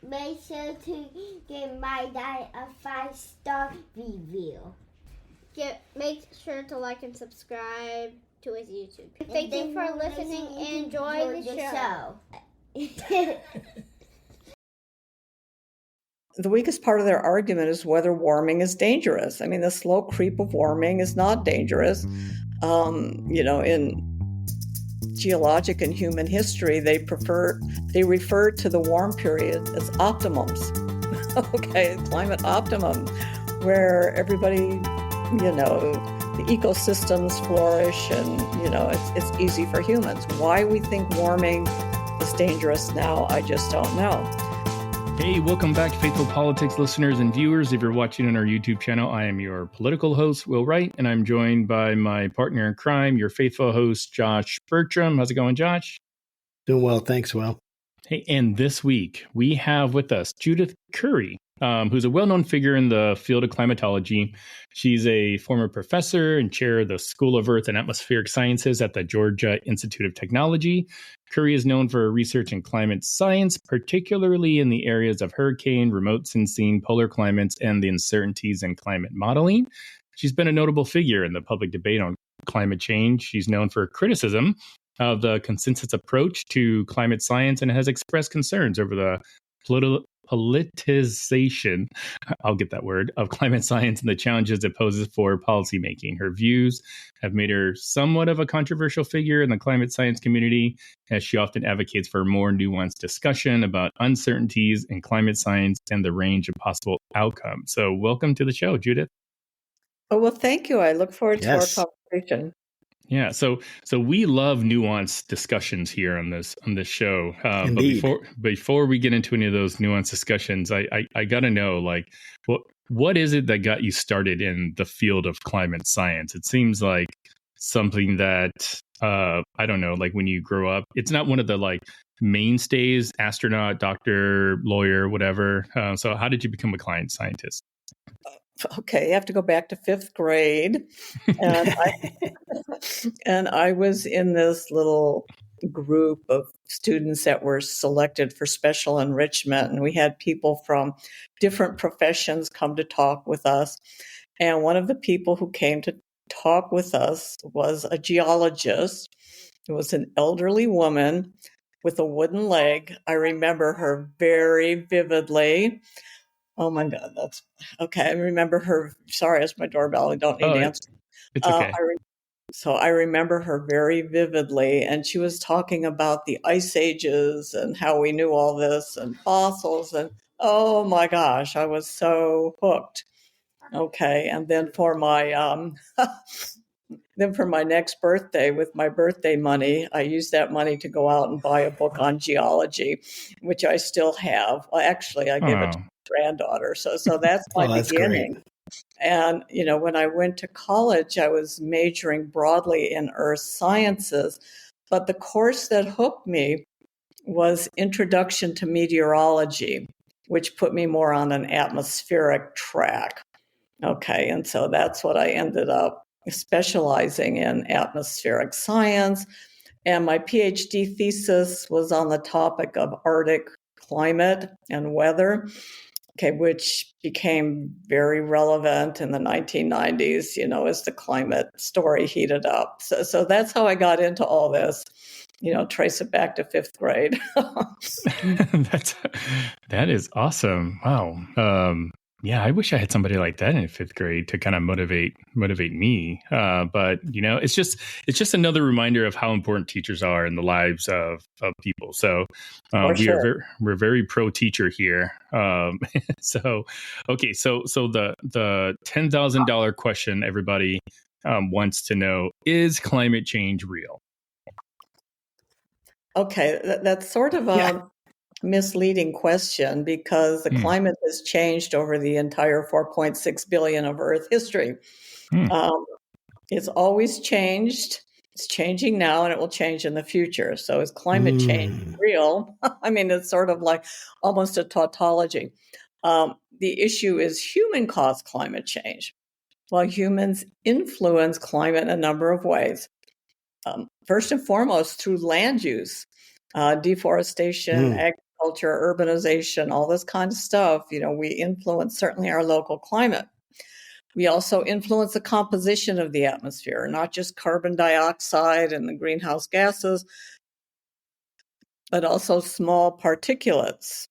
make sure to give my dad a 5-star review. Make sure to like and subscribe to his YouTube. Thank you for listening and enjoy the show. The weakest part of their argument is whether warming is dangerous. I mean, the slow creep of warming is not dangerous. In geologic and human history, they refer to the warm period as optimums. Okay, climate optimum, where everybody, the ecosystems flourish and, it's easy for humans. Why we think warming is dangerous now, I just don't know. Hey, welcome back to Faithful Politics listeners and viewers. If you're watching on our YouTube channel, I am your political host, Will Wright, and I'm joined by my partner in crime, your faithful host, Josh Burtram. How's it going, Josh? Doing well. Thanks, Will. Hey, and this week we have with us Judith Curry, who's a well-known figure in the field of climatology. She's a former professor and chair of the School of Earth and Atmospheric Sciences at the Georgia Institute of Technology. Curry is known for her research in climate science, particularly in the areas of hurricane, remote sensing, polar climates, and the uncertainties in climate modeling. She's been a notable figure in the public debate on climate change. She's known for criticism of the consensus approach to climate science and has expressed concerns over the politicization, I'll get that word, of climate science and the challenges it poses for policymaking. Her views have made her somewhat of a controversial figure in the climate science community, as she often advocates for more nuanced discussion about uncertainties in climate science and the range of possible outcomes. So welcome to the show, Judith. Oh, well, thank you. I look forward to our conversation. Yeah, so we love nuanced discussions here on this show. But before we get into any of those nuanced discussions, I got to know, like, what is it that got you started in the field of climate science? It seems like something that I don't know, like when you grow up, it's not one of the like mainstays: astronaut, doctor, lawyer, whatever. So how did you become a climate scientist? Okay, you have to go back to 5th grade. And I was in this little group of students that were selected for special enrichment. And we had people from different professions come to talk with us. And one of the people who came to talk with us was a geologist. It was an elderly woman with a wooden leg. I remember her very vividly. Oh my God, that's okay. I remember her. Sorry, it's my doorbell. I don't need to answer. It's okay. So I remember her very vividly, and she was talking about the ice ages and how we knew all this and fossils. And oh my gosh, I was so hooked. Okay, and then for my next birthday, with my birthday money, I used that money to go out and buy a book on geology, which I still have. Well, actually, I gave it to my granddaughter. So that's my beginning. Great. And, when I went to college, I was majoring broadly in earth sciences. But the course that hooked me was Introduction to Meteorology, which put me more on an atmospheric track. Okay, and so that's what I ended up specializing in, atmospheric science. And my PhD thesis was on the topic of Arctic climate and weather, which became very relevant in the 1990s, as the climate story heated up. So that's how I got into all this, trace it back to 5th grade. That is awesome. Wow. Yeah, I wish I had somebody like that in 5th grade to kind of motivate me. But it's just another reminder of how important teachers are in the lives of people. So we're very pro teacher here. So the $10,000 question everybody wants to know: is climate change real? Okay, that's sort of a misleading question, because the climate has changed over the entire 4.6 billion of Earth history. It's always changed. It's changing now, and it will change in the future. So is climate change real? I mean, it's sort of like almost a tautology. The issue is human-caused climate change. Well, humans influence climate in a number of ways. First and foremost, through land use, deforestation, agriculture, agriculture, urbanization, all this kind of stuff, we influence certainly our local climate. We also influence the composition of the atmosphere, not just carbon dioxide and the greenhouse gases, but also small particulates,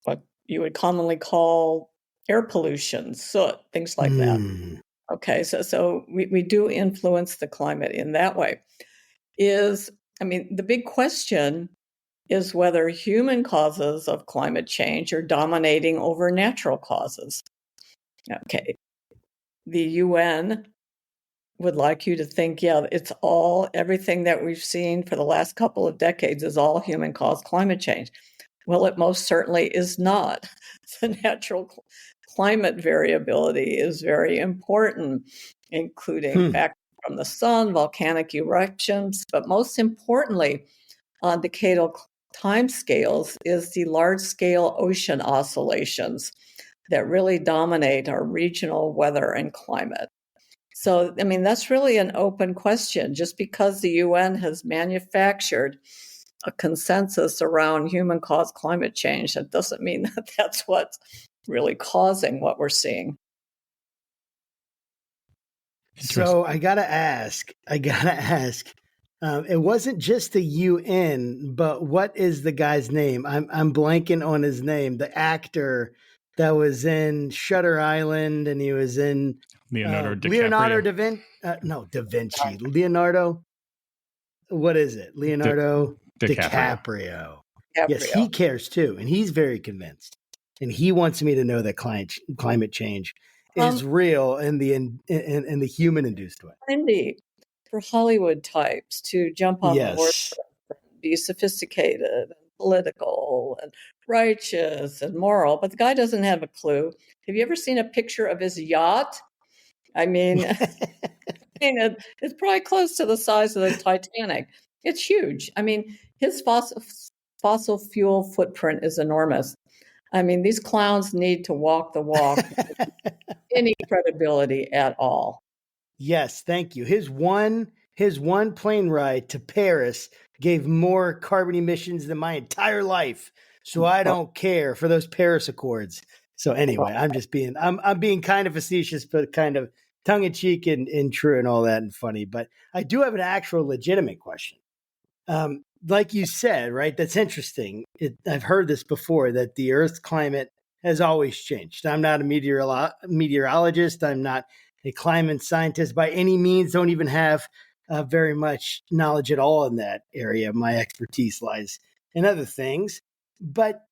what you would commonly call air pollution, soot, things like that. Okay, so we do influence the climate in that way. The big question is whether human causes of climate change are dominating over natural causes. Okay, the UN would like you to think, it's everything that we've seen for the last couple of decades is all human-caused climate change. Well, it most certainly is not. The natural climate variability is very important, including factors from the sun, volcanic eruptions, but most importantly, on decadal timescales is the large-scale ocean oscillations that really dominate our regional weather and climate. So, that's really an open question. Just because the UN has manufactured a consensus around human-caused climate change, that doesn't mean that that's what's really causing what we're seeing. So I gotta ask, it wasn't just the UN, but what is the guy's name? I'm blanking on his name. The actor that was in Shutter Island, and he was in Leonardo da Vinci. Leonardo. What is it? Leonardo DiCaprio. Yes, he cares too, and he's very convinced, and he wants me to know that climate change is real in the human-induced way. Indeed, for Hollywood types to jump on the horse, be sophisticated and political and righteous and moral, but the guy doesn't have a clue. Have you ever seen a picture of his yacht? It's probably close to the size of the Titanic. It's huge. His fossil fuel footprint is enormous. These clowns need to walk the walk any credibility at all. Yes, thank you. His one plane ride to Paris gave more carbon emissions than my entire life. So I don't care for those Paris Accords. So anyway, I'm being kind of facetious, but kind of tongue in cheek and true and all that and funny. But I do have an actual legitimate question. Like you said, right? That's interesting. I've heard this before, that the Earth's climate has always changed. I'm not a meteorologist. I'm not a climate scientist by any means. Don't even have very much knowledge at all in that area. My expertise lies in other things. But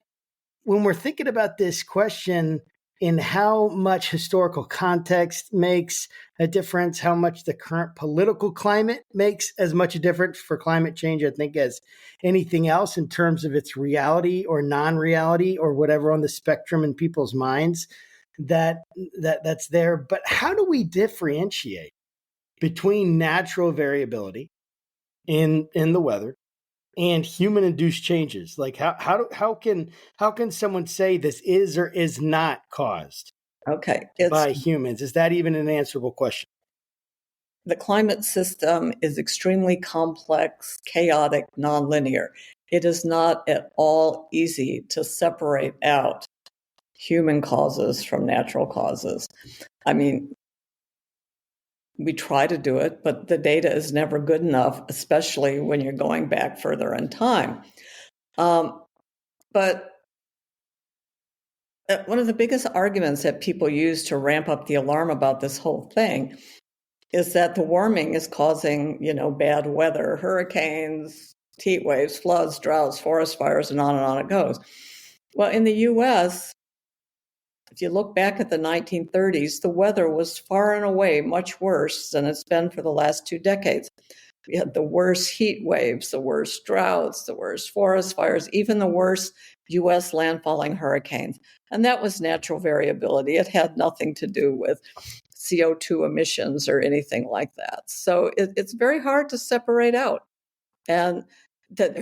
when we're thinking about this question in how much historical context makes a difference, how much the current political climate makes as much a difference for climate change, I think, as anything else in terms of its reality or non-reality or whatever on the spectrum in people's minds that's there. But how do we differentiate between natural variability in the weather and human-induced changes? Like how can someone say this is or is not caused by humans? Is that even an answerable question? The climate system is extremely complex, chaotic, nonlinear. It is not at all easy to separate out human causes from natural causes. We try to do it, but the data is never good enough, especially when you're going back further in time. But one of the biggest arguments that people use to ramp up the alarm about this whole thing is that the warming is causing, bad weather, hurricanes, heat waves, floods, droughts, forest fires, and on it goes. Well, in the U.S., if you look back at the 1930s, the weather was far and away much worse than it's been for the last 2 decades. We had the worst heat waves, the worst droughts, the worst forest fires, even the worst U.S. landfalling hurricanes. And that was natural variability. It had nothing to do with CO2 emissions or anything like that. So it's very hard to separate out. And that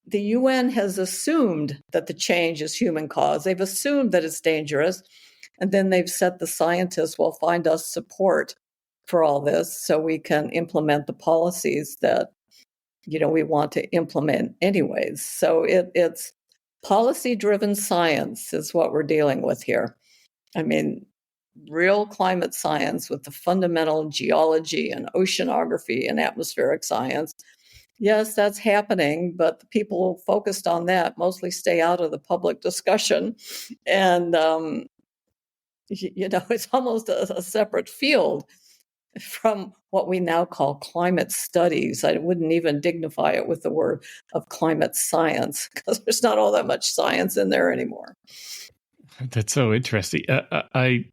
the UN has assumed that the change is human caused. They've assumed that it's dangerous. And then they've said the scientists will find us support for all this so we can implement the policies that, we want to implement anyways. So it's Policy-driven science is what we're dealing with here. I mean, real climate science with the fundamental geology and oceanography and atmospheric science. Yes, that's happening, but the people focused on that mostly stay out of the public discussion. And, it's almost a separate field from what we now call climate studies. I wouldn't even dignify it with the word of climate science because there's not all that much science in there anymore. That's so interesting. I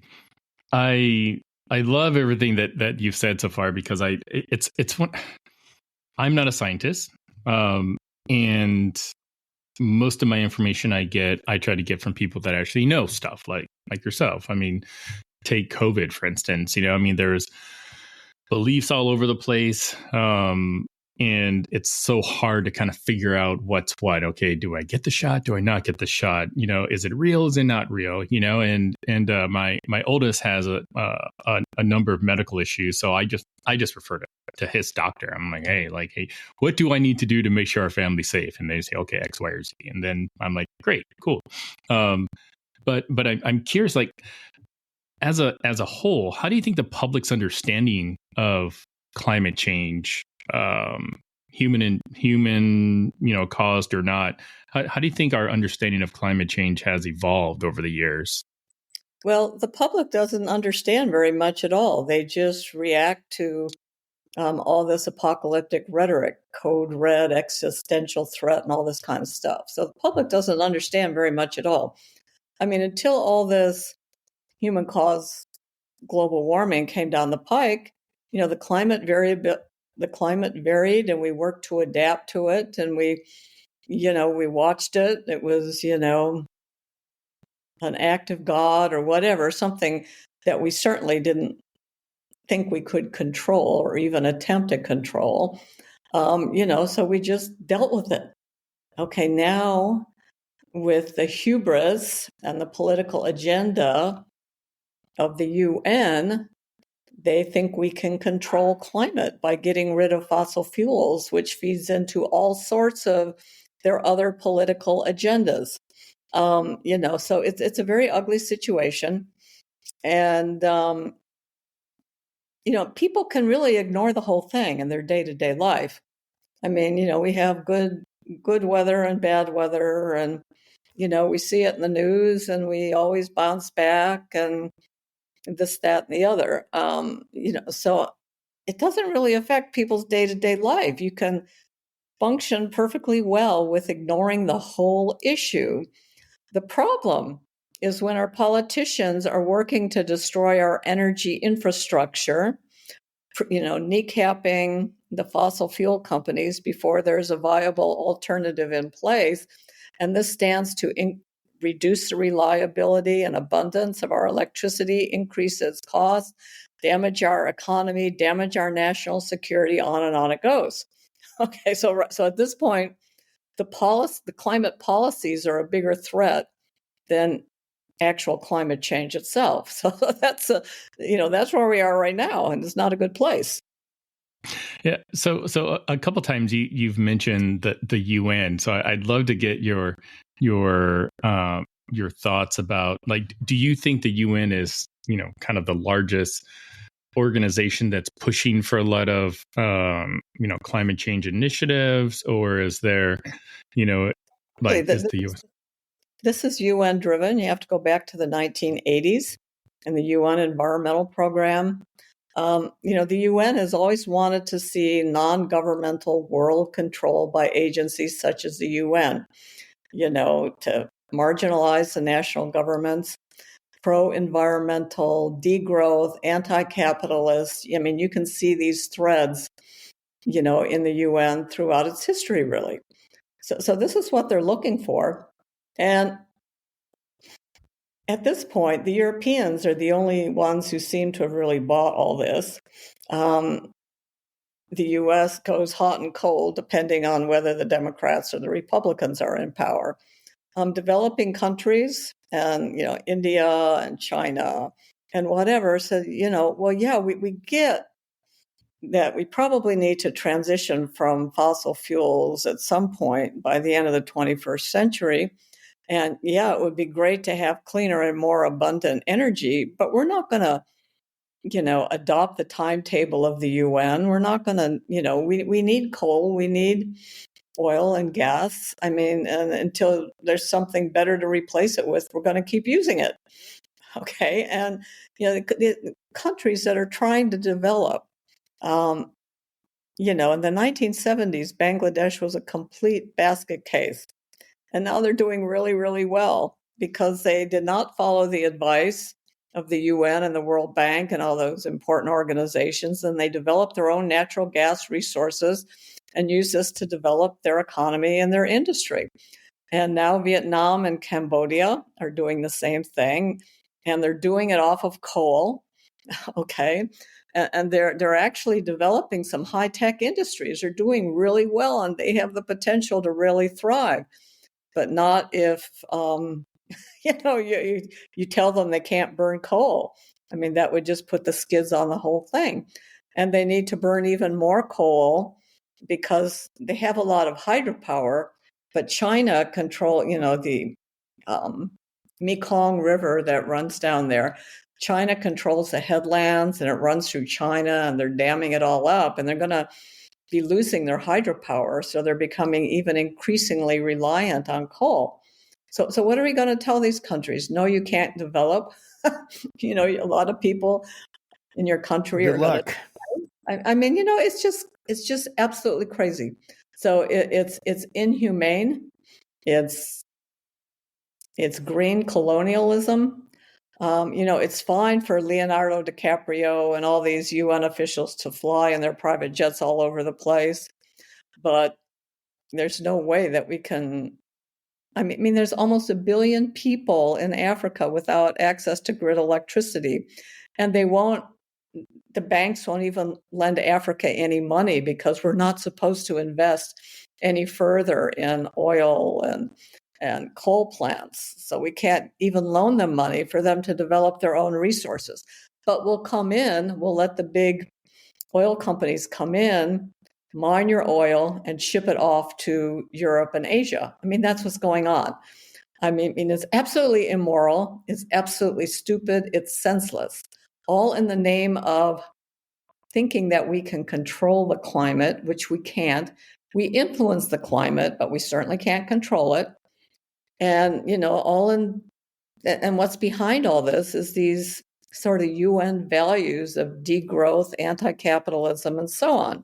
love everything that you've said so far because it's one. I'm not a scientist, and most of my information I try to get from people that actually know stuff, like yourself. I mean, take COVID for instance. There's beliefs all over the place, and it's so hard to kind of figure out what's what. Okay, do I get the shot? Do I not get the shot? Is it real? Is it not real? And my oldest has a number of medical issues, so I just refer to his doctor. I'm like, hey, what do I need to do to make sure our family's safe? And they say, okay, X, Y, or Z. And then I'm like, great, cool. But I'm curious, like, as a whole, how do you think the public's understanding of climate change, human caused or not, how do you think our understanding of climate change has evolved over the years? Well, the public doesn't understand very much at all. They just react to all this apocalyptic rhetoric, code red, existential threat, and all this kind of stuff. So the public doesn't understand very much at all. I mean, until all this human-caused global warming came down the pike, the climate varied, and we worked to adapt to it, and we watched it. It was, an act of God or whatever, something that we certainly didn't think we could control or even attempt to control. So we just dealt with it. Okay, now with the hubris and the political agenda of the UN, they think we can control climate by getting rid of fossil fuels, which feeds into all sorts of their other political agendas. So it's a very ugly situation. And, people can really ignore the whole thing in their day-to-day life. I mean, we have good weather and bad weather, and, we see it in the news and we always bounce back and this, that, and the other. So it doesn't really affect people's day-to-day life. You can function perfectly well with ignoring the whole issue. The problem is when our politicians are working to destroy our energy infrastructure, kneecapping the fossil fuel companies before there's a viable alternative in place. And this stands to reduce the reliability and abundance of our electricity, increase its costs, damage our economy, damage our national security, on and on it goes. Okay, so at this point, the climate policies are a bigger threat than actual climate change itself. So that's where we are right now, and it's not a good place. Yeah. So a couple times you've mentioned the UN. So I'd love to get your thoughts about, like, do you think the UN is, kind of the largest organization that's pushing for a lot of, climate change initiatives, or is there, is the US? This is UN driven. You have to go back to the 1980s and the UN Environmental Program. The UN has always wanted to see non-governmental world control by agencies such as the UN, to marginalize the national governments, pro-environmental, degrowth, anti-capitalist. I mean, you can see these threads, in the UN throughout its history, really. So this is what they're looking for. And at this point, the Europeans are the only ones who seem to have really bought all this. The U.S. goes hot and cold, depending on whether the Democrats or the Republicans are in power. Developing countries and, India and China and whatever said, we get that we probably need to transition from fossil fuels at some point by the end of the 21st century. And yeah, it would be great to have cleaner and more abundant energy, but we're not going to, adopt the timetable of the UN. We're not going to, we need coal, we need oil and gas. I mean, and until there's something better to replace it with, we're going to keep using it. Okay. And, the countries that are trying to develop, in the 1970s, Bangladesh was a complete basket case. And now they're doing really, really well because they did not follow the advice of the UN and the World Bank and all those important organizations. And they developed their own natural gas resources and used this to develop their economy and their industry. And now Vietnam and Cambodia are doing the same thing. And they're doing it off of coal. Okay. And they're actually developing some high-tech industries. They're doing really well, and they have the potential to really thrive. But not if you tell them they can't burn coal. I mean, that would just put the skids on the whole thing. And they need to burn even more coal because they have a lot of hydropower. But China control, the Mekong River that runs down there. China controls the headlands, and it runs through China, and they're damming it all up, and they're going to be losing their hydropower, so they're becoming even increasingly reliant on coal. So what are we going to tell these countries? No, you can't develop. A lot of people in your country Good are luck. going to. I mean, it's just absolutely crazy. So it's inhumane. It's green colonialism. It's fine for Leonardo DiCaprio and all these UN officials to fly in their private jets all over the place, but there's no way that we can. I mean, there's almost 1 billion people in Africa without access to grid electricity, and the banks won't even lend Africa any money because we're not supposed to invest any further in oil and coal plants. So we can't even loan them money for them to develop their own resources. But we'll let the big oil companies come in, mine your oil, and ship it off to Europe and Asia. I mean, that's what's going on. I mean, it's absolutely immoral. It's absolutely stupid. It's senseless, all in the name of thinking that we can control the climate, which we can't. We influence the climate, but we certainly can't control it. And, and what's behind all this is these sort of UN values of degrowth, anti-capitalism, and so on.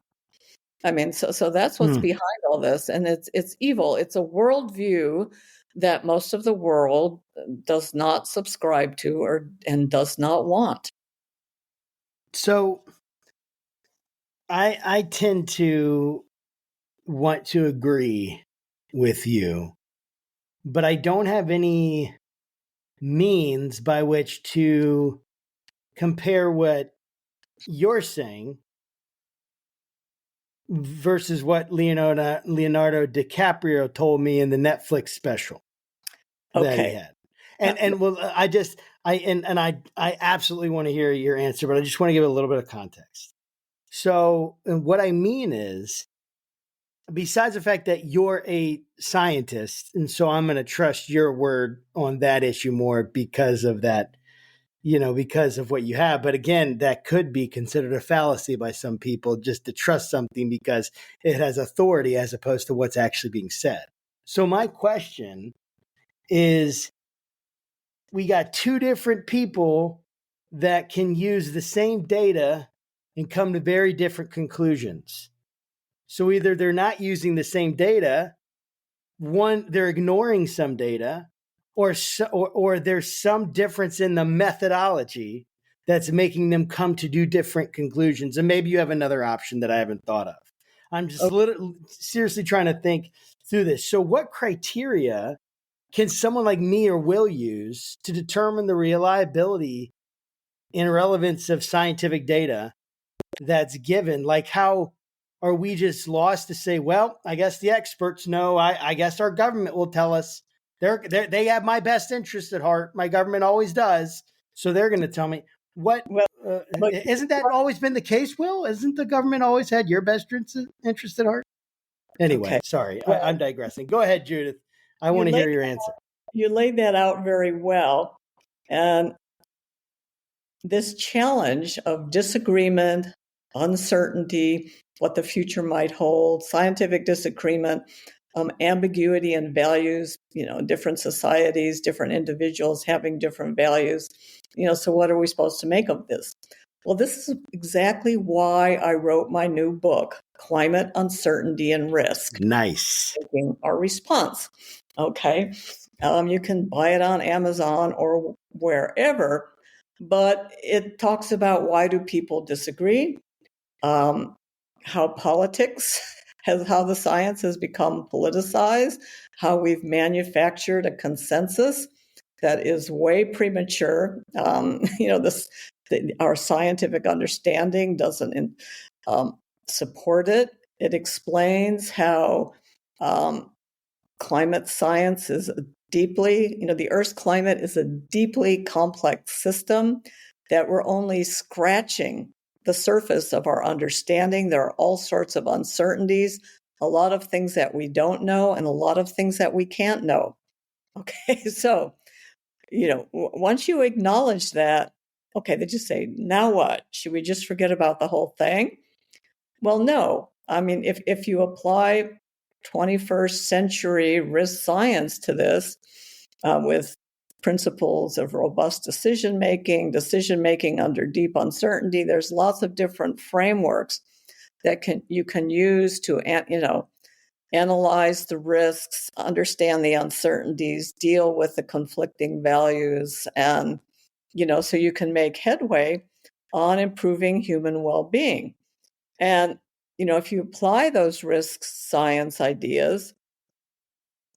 I mean, so that's what's behind all this. And it's evil. It's a worldview that most of the world does not subscribe to and does not want. So I tend to want to agree with you, but I don't have any means by which to compare what you're saying versus what Leonardo DiCaprio told me in the Netflix special that he had. And well, I absolutely want to hear your answer, but I just want to give a little bit of context. So what I mean is, besides the fact that you're a scientist, and so I'm going to trust your word on that issue more because of that, because of what you have. But again, that could be considered a fallacy by some people, just to trust something because it has authority as opposed to what's actually being said. So my question is, we got two different people that can use the same data and come to very different conclusions. So either they're not using the same data, they're ignoring some data, or there's some difference in the methodology that's making them come to do different conclusions. And maybe you have another option that I haven't thought of. I'm just seriously trying to think through this. So what criteria can someone like me or Will use to determine the reliability and relevance of scientific data that's given? Like, how are we just lost to say, well, I guess the experts know, I guess our government will tell us, they have my best interest at heart. My government always does. So they're going to tell me what, isn't that always been the case, Will? Isn't the government always had your best interest at heart? Anyway, sorry, I'm digressing. Go ahead, Judith. I want to hear your answer. you laid that out very well. And this challenge of disagreement, uncertainty, what the future might hold, scientific disagreement, ambiguity in values, different societies, different individuals having different values. So what are we supposed to make of this? Well, this is exactly why I wrote my new book, Climate, Uncertainty, and Risk. Nice. Our response. Okay. You can buy it on Amazon or wherever, but it talks about why do people disagree, how politics how the science has become politicized, how we've manufactured a consensus that is way premature. Our scientific understanding doesn't support it. It explains how climate science is the Earth's climate is a deeply complex system that we're only scratching the surface of our understanding. There are all sorts of uncertainties, a lot of things that we don't know, and a lot of things that we can't know. Okay, so, once you acknowledge that, okay, they just say, now what? Should we just forget about the whole thing? Well, no. I mean, if you apply 21st century risk science to this with principles of robust decision making under deep uncertainty, there's lots of different frameworks that you can use to analyze the risks, understand the uncertainties, deal with the conflicting values, and so you can make headway on improving human well-being. And if you apply those risk science ideas,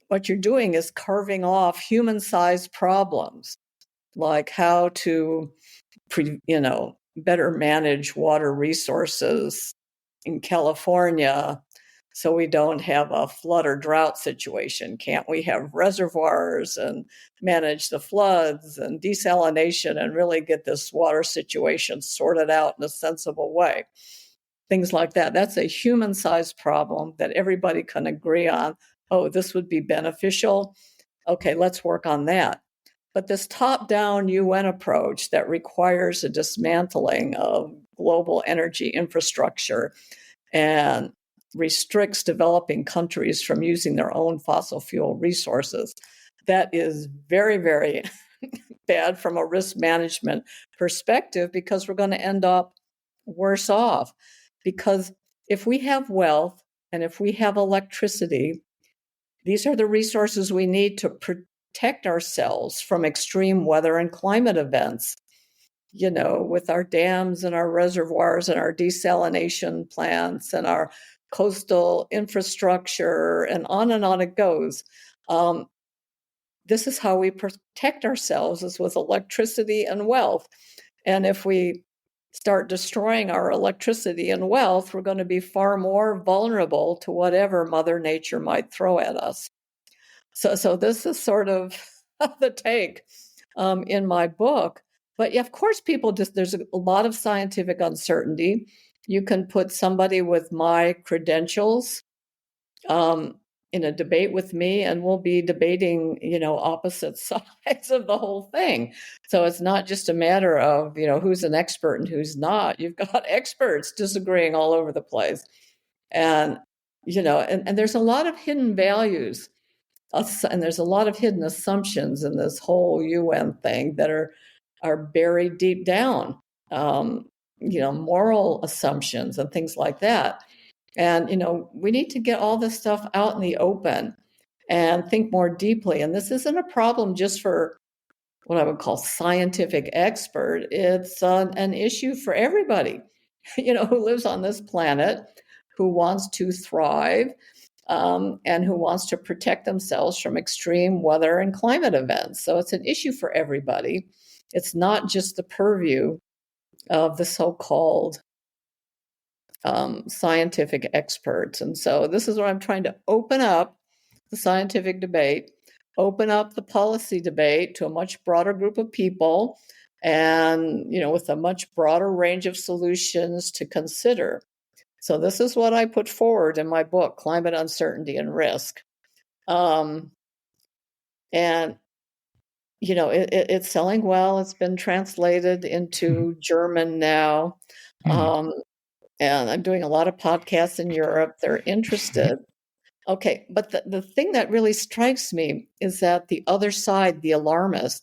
what you're doing is carving off human-sized problems, like how to better manage water resources in California so we don't have a flood or drought situation. Can't we have reservoirs and manage the floods and desalination and really get this water situation sorted out in a sensible way? Things like that. That's a human-sized problem that everybody can agree on. Oh, this would be beneficial. Okay, let's work on that. But this top-down UN approach that requires a dismantling of global energy infrastructure and restricts developing countries from using their own fossil fuel resources, that is very, very bad from a risk management perspective, because we're going to end up worse off. Because if we have wealth and if we have electricity, these are the resources we need to protect ourselves from extreme weather and climate events. With our dams and our reservoirs and our desalination plants and our coastal infrastructure and on it goes. This is how we protect ourselves, is with electricity and wealth. And if we start destroying our electricity and wealth, we're going to be far more vulnerable to whatever Mother Nature might throw at us. So this is sort of the take in my book. But of course, there's a lot of scientific uncertainty. You can put somebody with my credentials in a debate with me, and we'll be debating, opposite sides of the whole thing. So it's not just a matter of, who's an expert and who's not. You've got experts disagreeing all over the place. And, and there's a lot of hidden values. And there's a lot of hidden assumptions in this whole UN thing that are buried deep down, moral assumptions and things like that. And, we need to get all this stuff out in the open and think more deeply. And this isn't a problem just for what I would call scientific expert. It's an issue for everybody, who lives on this planet, who wants to thrive, and who wants to protect themselves from extreme weather and climate events. So it's an issue for everybody. It's not just the purview of the so-called scientific experts. And so this is what I'm trying to open up the scientific debate, open up the policy debate to a much broader group of people, and, with a much broader range of solutions to consider. So this is what I put forward in my book, Climate, Uncertainty, and Risk. And it's selling well. It's been translated into German now. And I'm doing a lot of podcasts in Europe. They're interested. Okay, but the thing that really strikes me is that the other side, the alarmist,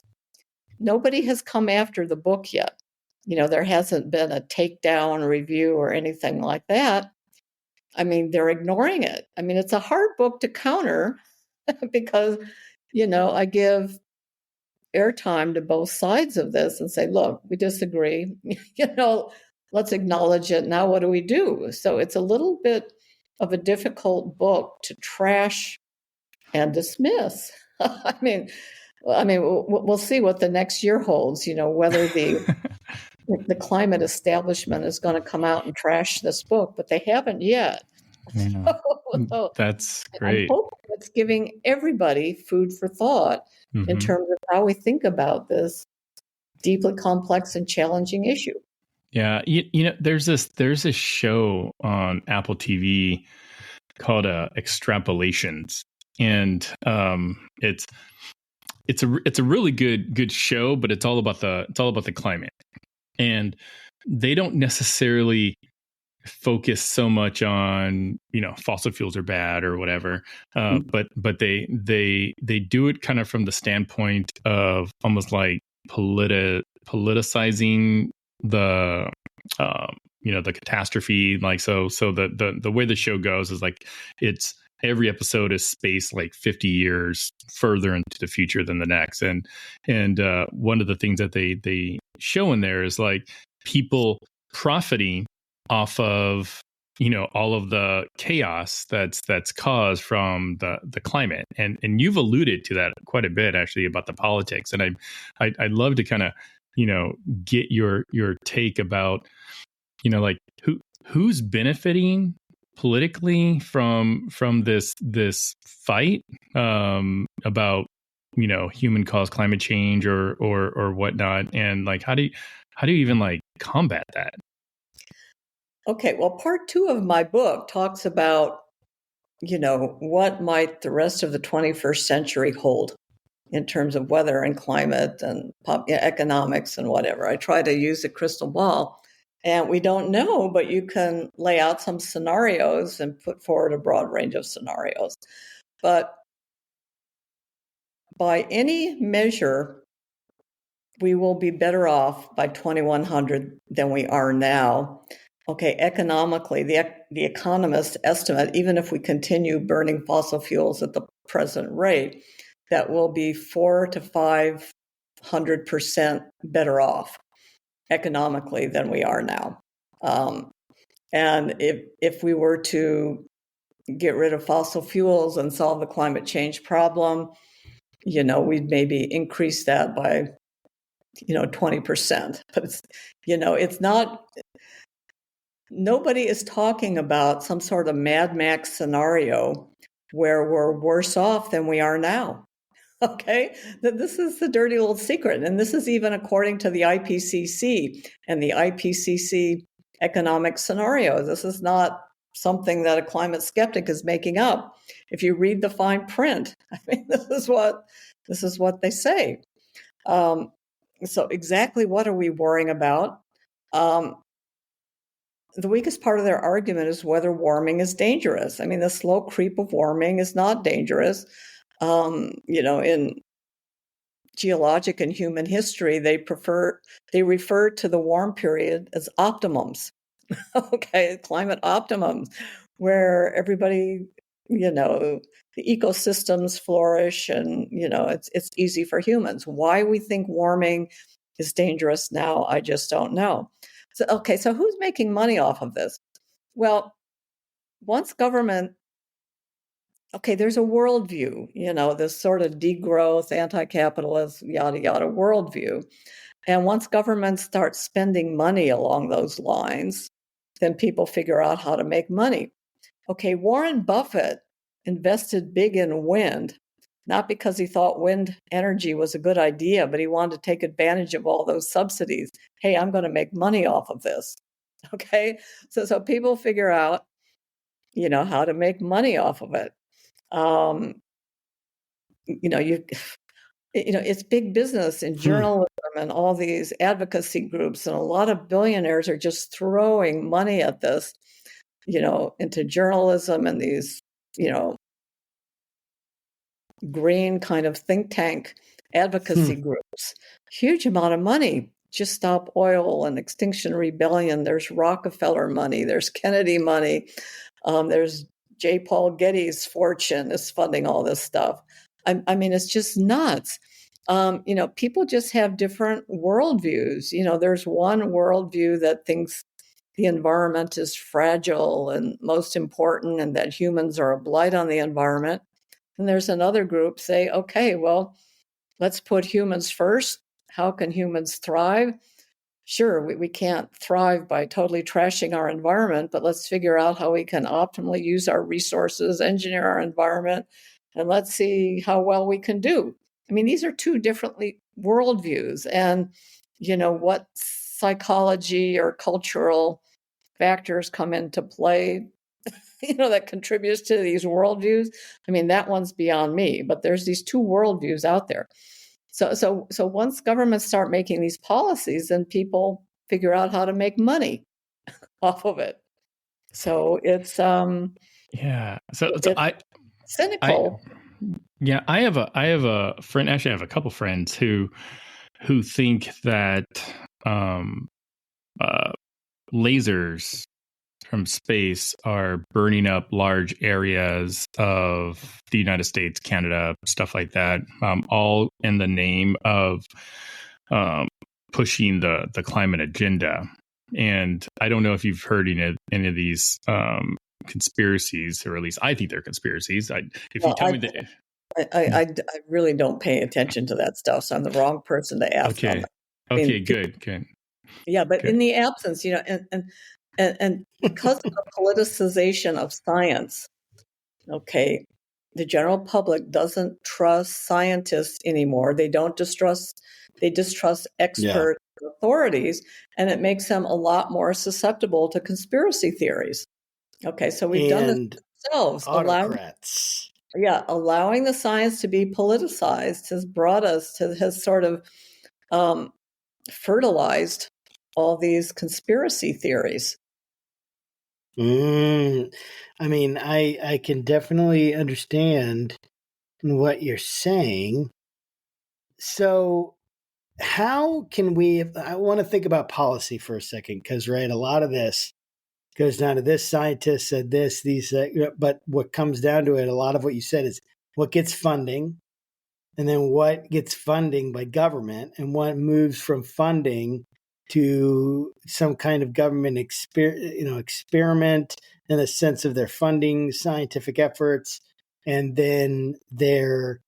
nobody has come after the book yet. There hasn't been a takedown review or anything like that. I mean, they're ignoring it. I mean, it's a hard book to counter because, I give airtime to both sides of this and say, look, we disagree. Let's acknowledge it. Now, what do we do? So it's a little bit of a difficult book to trash and dismiss. I mean, we'll see what the next year holds. Whether the climate establishment is going to come out and trash this book, but they haven't yet. So, that's great. I'm hoping it's giving everybody food for thought in terms of how we think about this deeply complex and challenging issue. Yeah, there's a show on Apple TV called Extrapolations, and it's a really good show, but it's all about the climate, and they don't necessarily focus so much on fossil fuels are bad or whatever, but they do it kind of from the standpoint of almost like politicizing the the catastrophe. Like so the way the show goes is like it's every episode is spaced like 50 years further into the future than the next, and one of the things that they show in there is like people profiting off of all of the chaos that's caused from the climate, and you've alluded to that quite a bit actually about the politics, and I'd love to kind of get your take about like who's benefiting politically from this fight about human caused climate change or whatnot, and like how do you even like combat that? Okay, well, part 2 of my book talks about, what might the rest of the 21st century hold in terms of weather and climate and economics and whatever. I try to use a crystal ball, and we don't know, but you can lay out some scenarios and put forward a broad range of scenarios. But by any measure, we will be better off by 2100 than we are now. Okay, economically, the economists estimate, even if we continue burning fossil fuels at the present rate, that we'll be 400 to 500% better off economically than we are now. And if we were to get rid of fossil fuels and solve the climate change problem, we'd maybe increase that by 20%. But it's not. Nobody is talking about some sort of Mad Max scenario where we're worse off than we are now. Okay, this is the dirty little secret. And this is even according to the IPCC and the IPCC economic scenario. This is not something that a climate skeptic is making up. If you read the fine print, I mean, this is what they say. So exactly what are we worrying about? The weakest part of their argument is whether warming is dangerous. I mean, the slow creep of warming is not dangerous. In geologic and human history, they refer to the warm period as optimums. Okay, climate optimums, where everybody, the ecosystems flourish, and it's easy for humans. Why we think warming is dangerous now, I just don't know. So who's making money off of this? Well, once government, there's a worldview, this sort of degrowth, anti-capitalist, yada, yada worldview. And once government starts spending money along those lines, then people figure out how to make money. Okay, Warren Buffett invested big in wind, not because he thought wind energy was a good idea, but he wanted to take advantage of all those subsidies. Hey, I'm going to make money off of this. Okay, so people figure out, how to make money off of it. it's big business in journalism and all these advocacy groups, and a lot of billionaires are just throwing money at this, into journalism and these, green kind of think tank advocacy groups. Huge amount of money. Just Stop Oil and Extinction Rebellion. There's Rockefeller money. There's Kennedy money. There's J. Paul Getty's fortune is funding all this stuff. I mean, it's just nuts. People just have different worldviews. There's one worldview that thinks the environment is fragile and most important, and that humans are a blight on the environment. And there's another group say, okay, well, let's put humans first. How can humans thrive? Sure, we can't thrive by totally trashing our environment, but let's figure out how we can optimally use our resources, engineer our environment, and let's see how well we can do. I mean, these are two different worldviews. And, what psychology or cultural factors come into play, that contributes to these worldviews. I mean, that one's beyond me, but there's these two worldviews out there. So once governments start making these policies, then people figure out how to make money off of it. So it's cynical. I have a friend. Actually, I have a couple friends who think that lasers from space are burning up large areas of the United States, Canada, stuff like that, all in the name of pushing the climate agenda. And I don't know if you've heard any of these conspiracies, or at least I think they're conspiracies. I really don't pay attention to that stuff, so I'm the wrong person to ask. Okay, good. Yeah, but good. In the absence, and because of the politicization of science, okay, the general public doesn't trust scientists anymore. They distrust expert authorities, and it makes them a lot more susceptible to conspiracy theories. Okay, so we've done this ourselves. Allowing the science to be politicized has sort of fertilized all these conspiracy theories. I mean, I can definitely understand what you're saying. So how can I want to think about policy for a second, because, right, a lot of this goes down to this scientist said this, but what comes down to it, a lot of what you said is what gets funding, and then what gets funding by government, and what moves from funding to some kind of government experiment in the sense of their funding scientific efforts, and then they're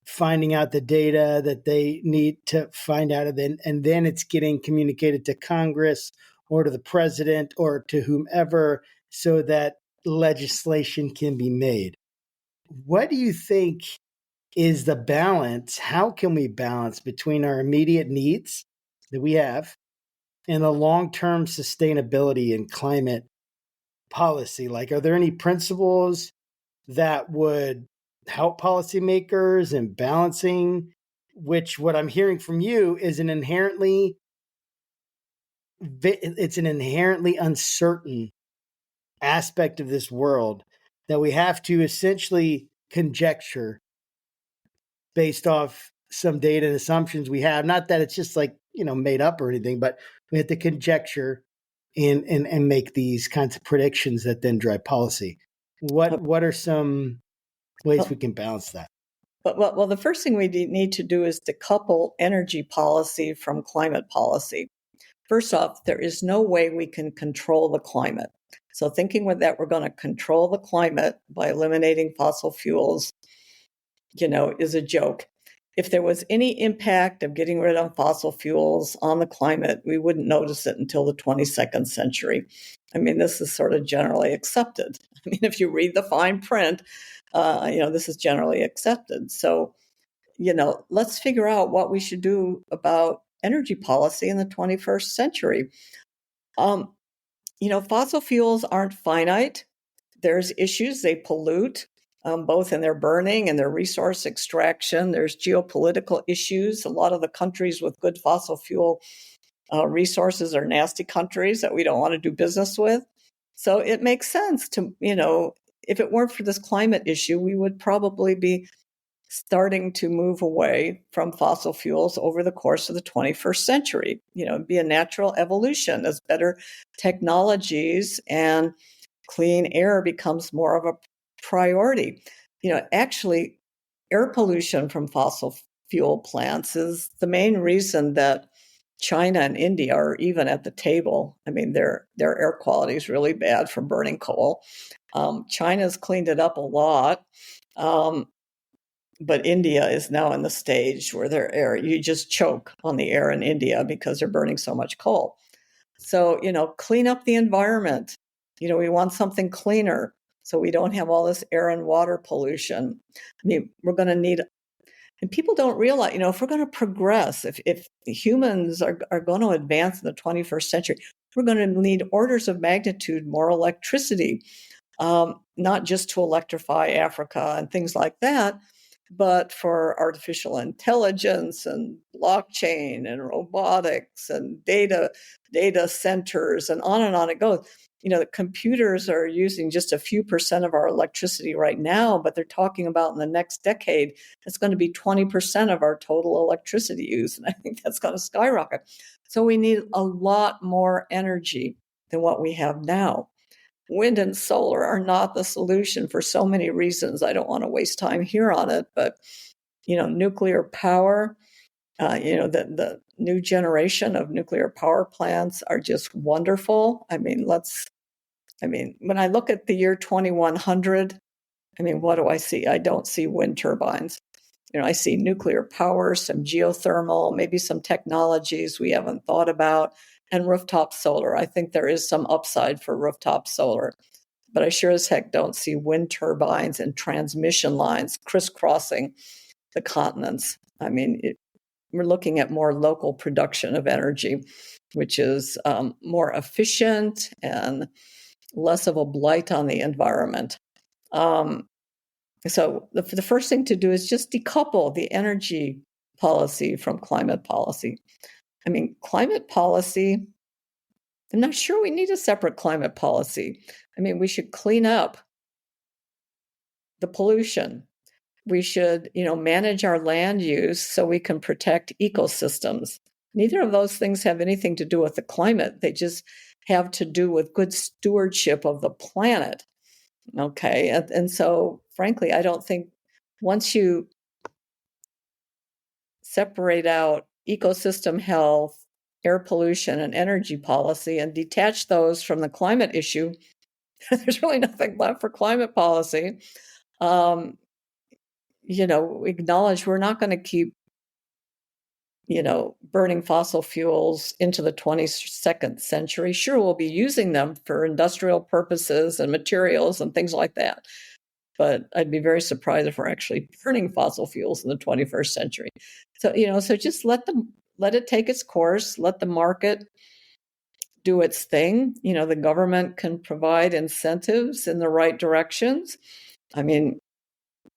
finding out the data that they need to find out of it, and then it's getting communicated to Congress or to the president or to whomever so that legislation can be made. What do you think is the balance? How can we balance between our immediate needs that we have and the long-term sustainability in climate policy? Like, are there any principles that would help policymakers in balancing, which what I'm hearing from you is an inherently uncertain aspect of this world that we have to essentially conjecture based off some data and assumptions we have. Not that it's just like, made up or anything, but we have to conjecture and make these kinds of predictions that then drive policy. What are some ways we can balance that? Well, the first thing we need to do is decouple energy policy from climate policy. First off, there is no way we can control the climate. So thinking that we're going to control the climate by eliminating fossil fuels, is a joke. If there was any impact of getting rid of fossil fuels on the climate, we wouldn't notice it until the 22nd century. I mean, this is sort of generally accepted. I mean, if you read the fine print, this is generally accepted. So, let's figure out what we should do about energy policy in the 21st century. Fossil fuels aren't finite. There's issues, they pollute. both in their burning and their resource extraction. There's geopolitical issues. A lot of the countries with good fossil fuel resources are nasty countries that we don't want to do business with. So it makes sense to, if it weren't for this climate issue, we would probably be starting to move away from fossil fuels over the course of the 21st century. It'd be a natural evolution as better technologies and clean air becomes more of a priority. Actually, air pollution from fossil fuel plants is the main reason that China and India are even at the table. I mean, their air quality is really bad from burning coal. China's cleaned it up a lot. But India is now in the stage where their air, you just choke on the air in India because they're burning so much coal. So, clean up the environment. We want something cleaner so we don't have all this air and water pollution. I mean, we're going to need, and people don't realize, if we're going to progress, if humans are going to advance in the 21st century, we're going to need orders of magnitude more electricity, not just to electrify Africa and things like that, but for artificial intelligence and blockchain and robotics and data centers and on it goes. The computers are using just a few percent of our electricity right now, but they're talking about in the next decade, it's going to be 20% of our total electricity use. And I think that's going to skyrocket. So we need a lot more energy than what we have now. Wind and solar are not the solution for so many reasons. I don't want to waste time here on it, but nuclear power, the new generation of nuclear power plants are just wonderful. When I look at the year 2100, what do I see? I don't see wind turbines. I see nuclear power, some geothermal, maybe some technologies we haven't thought about, and rooftop solar. I think there is some upside for rooftop solar, but I sure as heck don't see wind turbines and transmission lines crisscrossing the continents. We're looking at more local production of energy, which is more efficient and less of a blight on the environment. So the first thing to do is just decouple the energy policy from climate policy. Climate policy, I'm not sure we need a separate climate policy. We should clean up the pollution. We should, manage our land use so we can protect ecosystems. Neither of those things have anything to do with the climate. They just have to do with good stewardship of the planet. Okay. And so, frankly, I don't think once you separate out ecosystem health, air pollution, and energy policy and detach those from the climate issue, there's really nothing left for climate policy. Acknowledge we're not going to keep, burning fossil fuels into the 22nd century. Sure, we'll be using them for industrial purposes and materials and things like that. But I'd be very surprised if we're actually burning fossil fuels in the 21st century. So, so just let it take its course, let the market do its thing. The government can provide incentives in the right directions.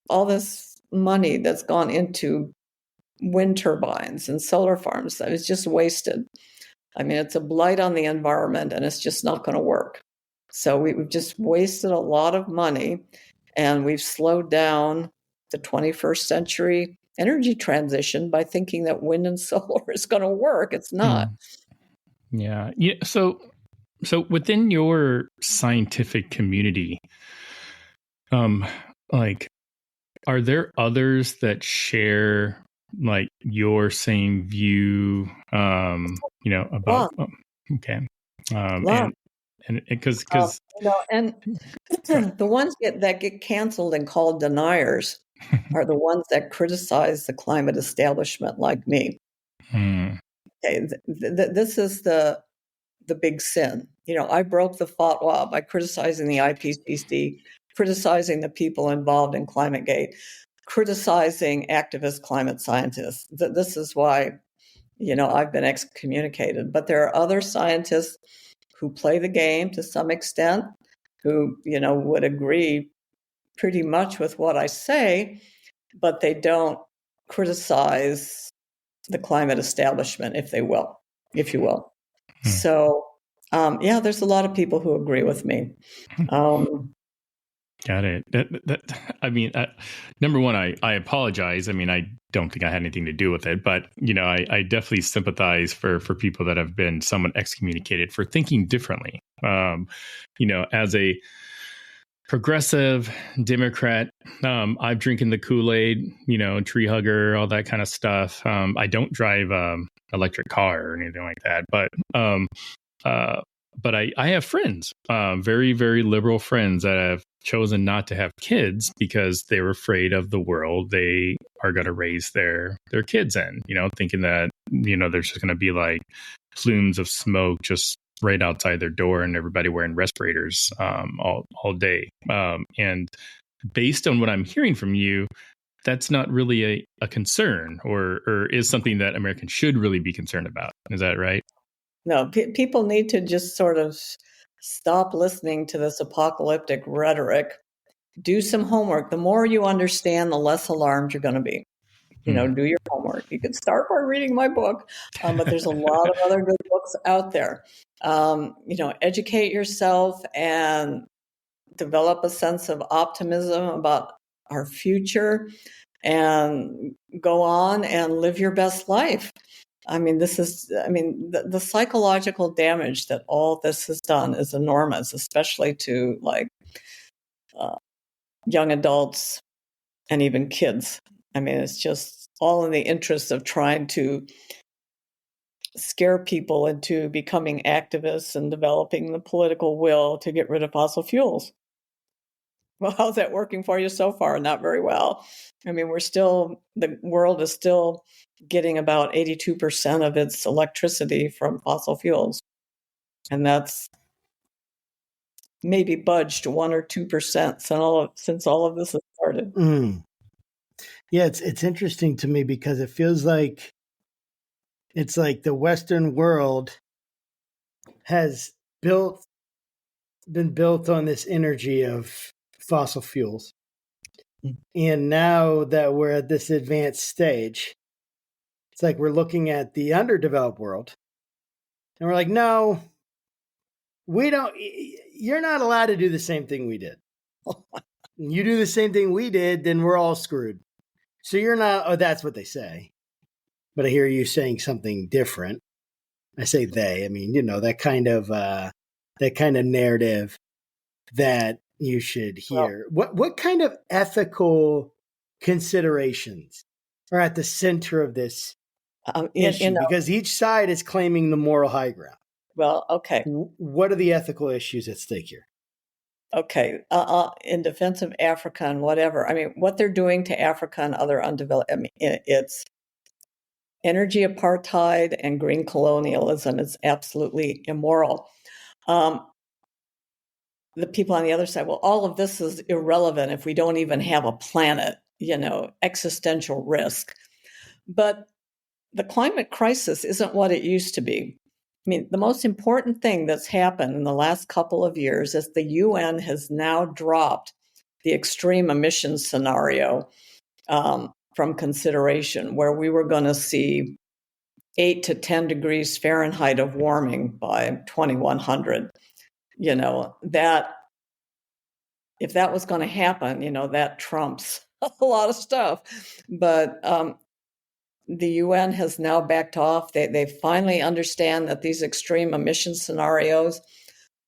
All this money that's gone into wind turbines and solar farms, that is just wasted. It's a blight on the environment and it's just not going to work. So we've just wasted a lot of money and we've slowed down the 21st century energy transition by thinking that wind and solar is going to work. It's not. Yeah. So within your scientific community, are there others that share your same view, about, okay. And because and the ones that get canceled and called deniers are the ones that criticize the climate establishment like me. Okay, this is the big sin. I broke the fatwa by criticizing the IPCC, criticizing the people involved in ClimateGate, criticizing activist climate scientists. This is why, I've been excommunicated. But there are other scientists who play the game to some extent, who, would agree pretty much with what I say, but they don't criticize the climate establishment, if you will. So, there's a lot of people who agree with me. Got it. Number one, I apologize. I mean, I don't think I had anything to do with it, but I definitely sympathize for people that have been somewhat excommunicated for thinking differently. As a progressive Democrat, I'm drinking the Kool-Aid, tree hugger, all that kind of stuff. I don't drive electric car or anything like that, but I have friends, very, very liberal friends that have chosen not to have kids because they're afraid of the world they are going to raise their kids in, thinking that, there's just going to be like plumes of smoke just right outside their door and everybody wearing respirators all day. And based on what I'm hearing from you, that's not really a concern or is something that Americans should really be concerned about. Is that right? No, people need to just sort of stop listening to this apocalyptic rhetoric. Do some homework. The more you understand, the less alarmed you're going to be. Do your homework. You can start by reading my book, but there's a lot of other good books out there. Educate yourself and develop a sense of optimism about our future and go on and live your best life. I mean, the psychological damage that all this has done is enormous, especially to young adults and even kids. I mean, it's just all in the interest of trying to scare people into becoming activists and developing the political will to get rid of fossil fuels. Well, how's that working for you so far? Not very well. I mean, the world is still getting about 82% of its electricity from fossil fuels. And that's maybe budged 1 or 2% since all of this has started. Yeah, it's interesting to me because it feels like it's like the Western world has been built on this energy of fossil fuels. And now that we're at this advanced stage, it's like we're looking at the underdeveloped world. And we're like, no, you're not allowed to do the same thing we did. You do the same thing we did, then we're all screwed. So you're not, that's what they say. But I hear you saying something different. I say they, I mean, that kind of narrative that you should hear. Well, what kind of ethical considerations are at the center of this issue? Because each side is claiming the moral high ground. Well, okay. What are the ethical issues at stake here? Okay, in defense of Africa and whatever, I mean, what they're doing to Africa and other undeveloped, I mean, it's energy apartheid and green colonialism. It's absolutely immoral. The people on the other side, well, all of this is irrelevant if we don't even have a planet, existential risk. But the climate crisis isn't what it used to be. I mean, the most important thing that's happened in the last couple of years is the UN has now dropped the extreme emissions scenario from consideration, where we were going to see 8 to 10 degrees Fahrenheit of warming by 2100. That if that was going to happen, that trumps a lot of stuff. But the UN has now backed off. They finally understand that these extreme emission scenarios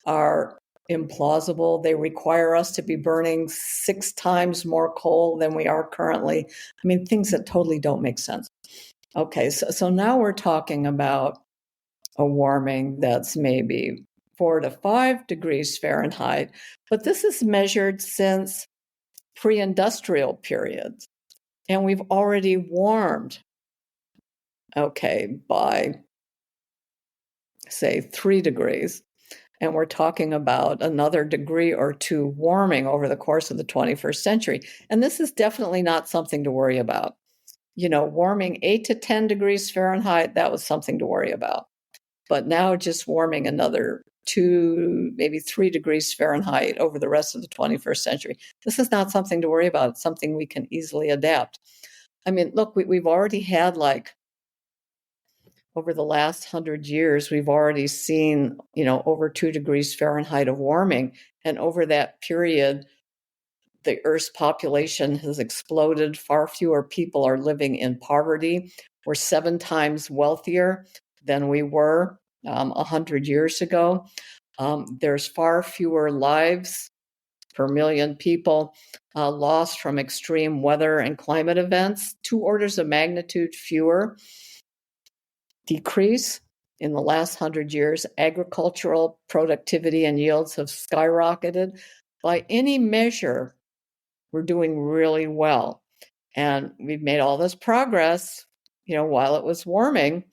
are implausible. They require us to be burning 6 times more coal than we are currently. I mean, things that totally don't make sense. Okay, so now we're talking about a warming that's maybe 4 to 5 degrees Fahrenheit, but this is measured since pre-industrial periods, and we've already warmed by, say, 3 degrees. And we're talking about another degree or 2 warming over the course of the 21st century. And this is definitely not something to worry about. Warming 8 to 10 degrees Fahrenheit, that was something to worry about. But now just warming another 2, maybe 3 degrees Fahrenheit over the rest of the 21st century. This is not something to worry about. It's something we can easily adapt. I mean, look, we've already had over the last 100 years, we've already seen, over 2 degrees Fahrenheit of warming. And over that period, the Earth's population has exploded. Far fewer people are living in poverty. We're 7 times wealthier than we were 100 years ago. There's far fewer lives per million people lost from extreme weather and climate events, 2 orders of magnitude fewer decrease in the last 100 years. Agricultural productivity and yields have skyrocketed. By any measure, we're doing really well. And we've made all this progress, while it was warming,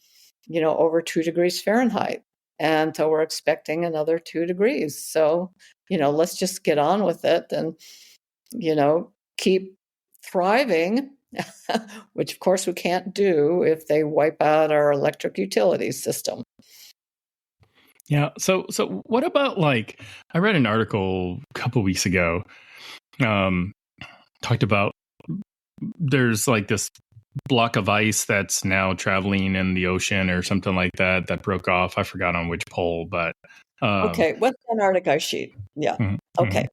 over 2 degrees Fahrenheit. And so we're expecting another 2 degrees. So, let's just get on with it and, keep thriving, which of course we can't do if they wipe out our electric utility system. Yeah. So what about I read an article a couple weeks ago, talked about there's this block of ice that's now traveling in the ocean or something like that broke off. I forgot on which pole, but okay, what's the Antarctic ice sheet? Yeah. Mm-hmm. Okay.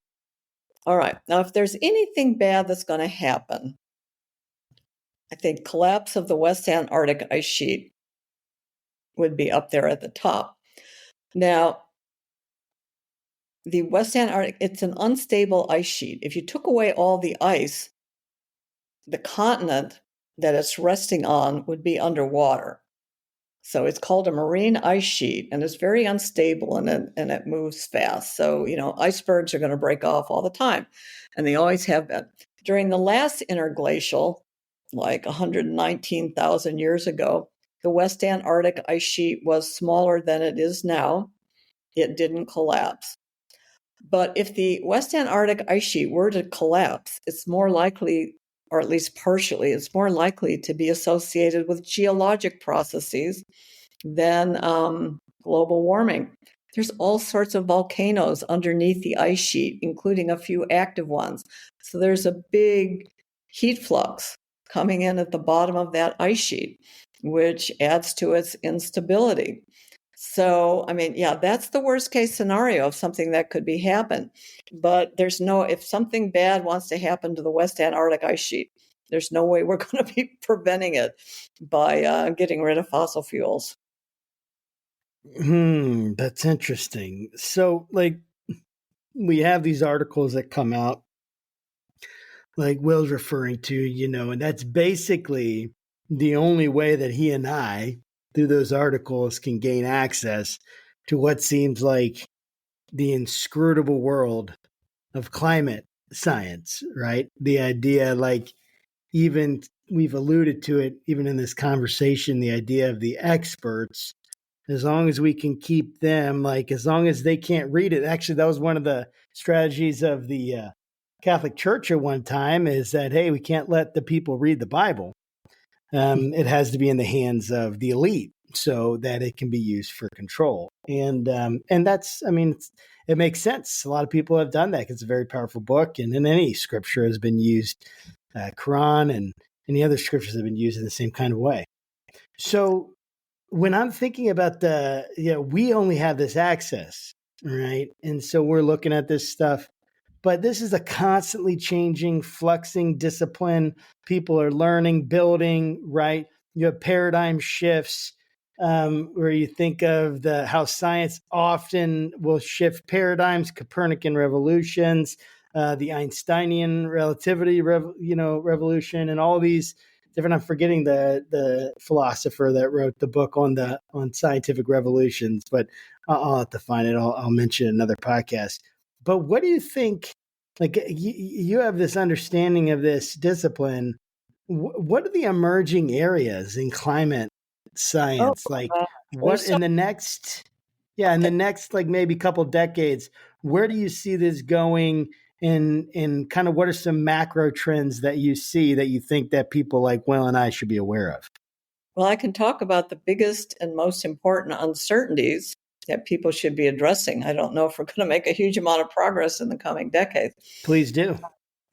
All right. Now, if there's anything bad that's going to happen, I think collapse of the West Antarctic ice sheet would be up there at the top. Now, the West Antarctic, it's an unstable ice sheet. If you took away all the ice, the continent that it's resting on would be underwater. So it's called a marine ice sheet, and it's very unstable, and it moves fast. So, icebergs are going to break off all the time, and they always have been. During the last interglacial, 119,000 years ago, the West Antarctic ice sheet was smaller than it is now. It didn't collapse. But if the West Antarctic ice sheet were to collapse, it's more likely, or at least partially, it's more likely to be associated with geologic processes than global warming. There's all sorts of volcanoes underneath the ice sheet, including a few active ones. So there's a big heat flux coming in at the bottom of that ice sheet, which adds to its instability. So, that's the worst case scenario of something that could be happen. But if something bad wants to happen to the West Antarctic ice sheet, there's no way we're going to be preventing it by getting rid of fossil fuels. That's interesting. So, we have these articles that come out, like Will's referring to, and that's basically the only way that he and I, through those articles, can gain access to what seems like the inscrutable world of climate science, right? The idea, even we've alluded to it, even in this conversation, the idea of the experts, as long as we can keep them, as long as they can't read it. Actually, that was one of the strategies of the Catholic Church at one time, is that, hey, we can't let the people read the Bible. It has to be in the hands of the elite so that it can be used for control. And that's, it makes sense. A lot of people have done that because it's a very powerful book. And in any scripture has been used, Quran and any other scriptures have been used in the same kind of way. So when I'm thinking about we only have this access, right? And so we're looking at this stuff. But this is a constantly changing, fluxing discipline. People are learning, building, right? You have paradigm shifts where you think of how science often will shift paradigms, Copernican revolutions, the Einsteinian relativity, revolution, and all these different. I'm forgetting the philosopher that wrote the book on scientific revolutions, but I'll have to find it. I'll mention another podcast. But what do you think? You have this understanding of this discipline. What are the emerging areas in climate science? What in the next, maybe couple decades? Where do you see this going? In kind of what are some macro trends that you see that you think that people like Will and I should be aware of? Well, I can talk about the biggest and most important uncertainties that people should be addressing. I don't know if we're going to make a huge amount of progress in the coming decades. Please do.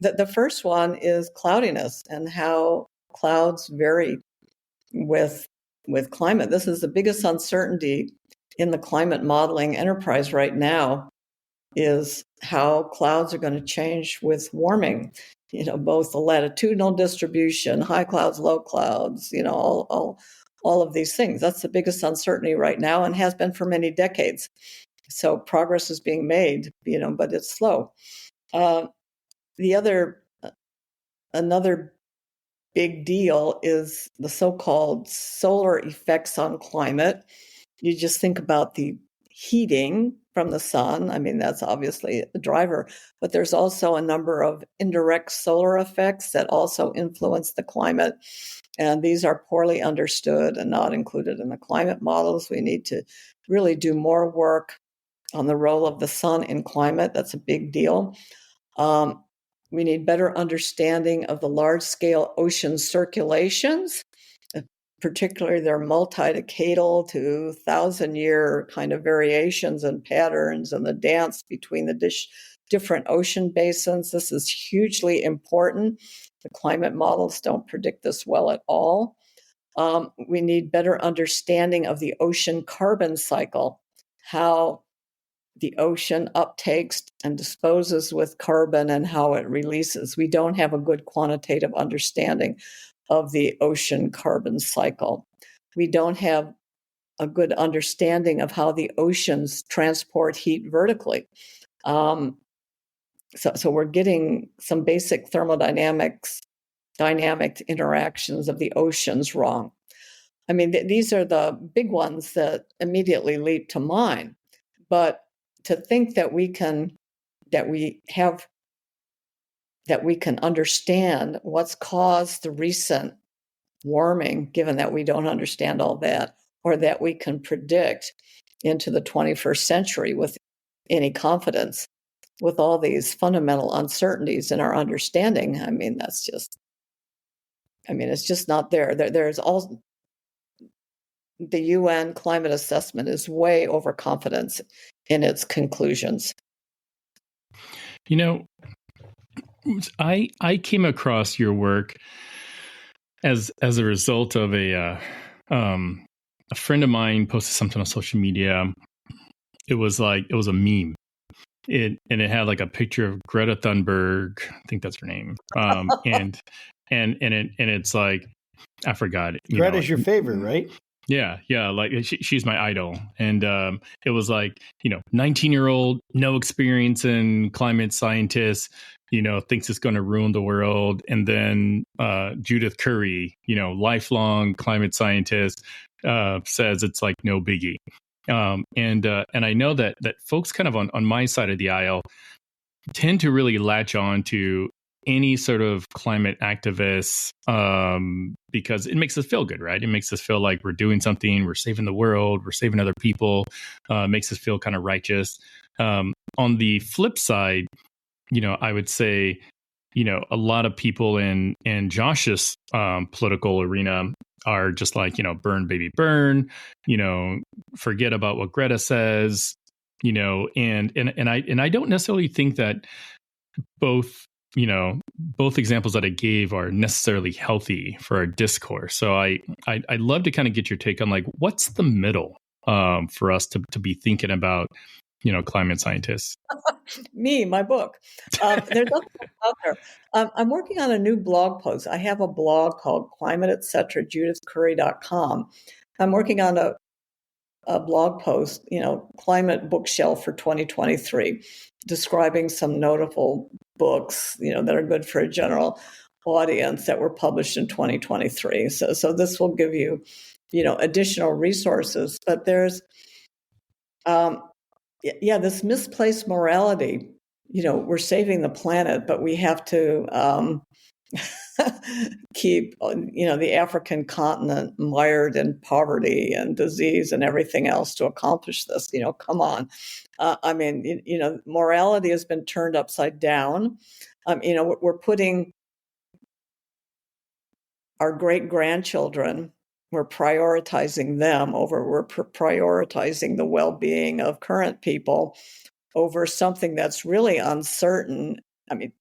The first one is cloudiness and how clouds vary with climate. This is the biggest uncertainty in the climate modeling enterprise right now, is how clouds are going to change with warming. Both the latitudinal distribution, high clouds, low clouds, all of these things. That's the biggest uncertainty right now and has been for many decades. So progress is being made, but it's slow. Another big deal is the so-called solar effects on climate. You just think about the heating from the sun. I mean, that's obviously a driver, but there's also a number of indirect solar effects that also influence the climate. And these are poorly understood and not included in the climate models. We need to really do more work on the role of the sun in climate. That's a big deal. We need better understanding of the large-scale ocean circulations, particularly their multi-decadal to 1,000-year kind of variations and patterns and the dance between the different ocean basins. This is hugely important. The climate models don't predict this well at all. We need better understanding of the ocean carbon cycle, how the ocean uptakes and disposes with carbon and how it releases. We don't have a good quantitative understanding of the ocean carbon cycle. We don't have a good understanding of how the oceans transport heat vertically. So we're getting some basic dynamic interactions of the oceans wrong. I mean, these are the big ones that immediately leap to mind. But to think that we can understand what's caused the recent warming, given that we don't understand all that, or that we can predict into the 21st century with any confidence, with all these fundamental uncertainties in our understanding, I mean, it's just not there. There's all the UN climate assessment is way overconfident in its conclusions. I came across your work as a result of a friend of mine posted something on social media. It was a meme. It had like a picture of Greta Thunberg, I think that's her name. And it's like, I forgot it. Greta's your favorite, right? Yeah. Like she's my idol. And it was like, 19-year-old, no experience in climate scientist, thinks it's going to ruin the world. And then Judith Curry, lifelong climate scientist, says it's like no biggie. And I know that folks kind of on my side of the aisle tend to really latch on to any sort of climate activists because it makes us feel good, right? It makes us feel like we're doing something, we're saving the world, we're saving other people, makes us feel kind of righteous. On the flip side, I would say, a lot of people in Josh's political arena are just like, burn, baby, burn, forget about what Greta says, and I don't necessarily think that both examples that I gave are necessarily healthy for our discourse. So I'd love to kind of get your take on like, what's the middle for us to be thinking about, climate scientists? My book. There's nothing out there. I'm working on a new blog post. I have a blog called Climate Etc. JudithCurry.com. I'm working on a blog post, climate bookshelf for 2023, describing some notable books, that are good for a general audience that were published in 2023. So this will give you, additional resources. But there's, this misplaced morality. We're saving the planet, but we have to keep, the African continent mired in poverty and disease and everything else to accomplish this. Come on. Morality has been turned upside down. We're putting our great-grandchildren we're prioritizing them over, we're prioritizing the well-being of current people over something that's really uncertain. I mean,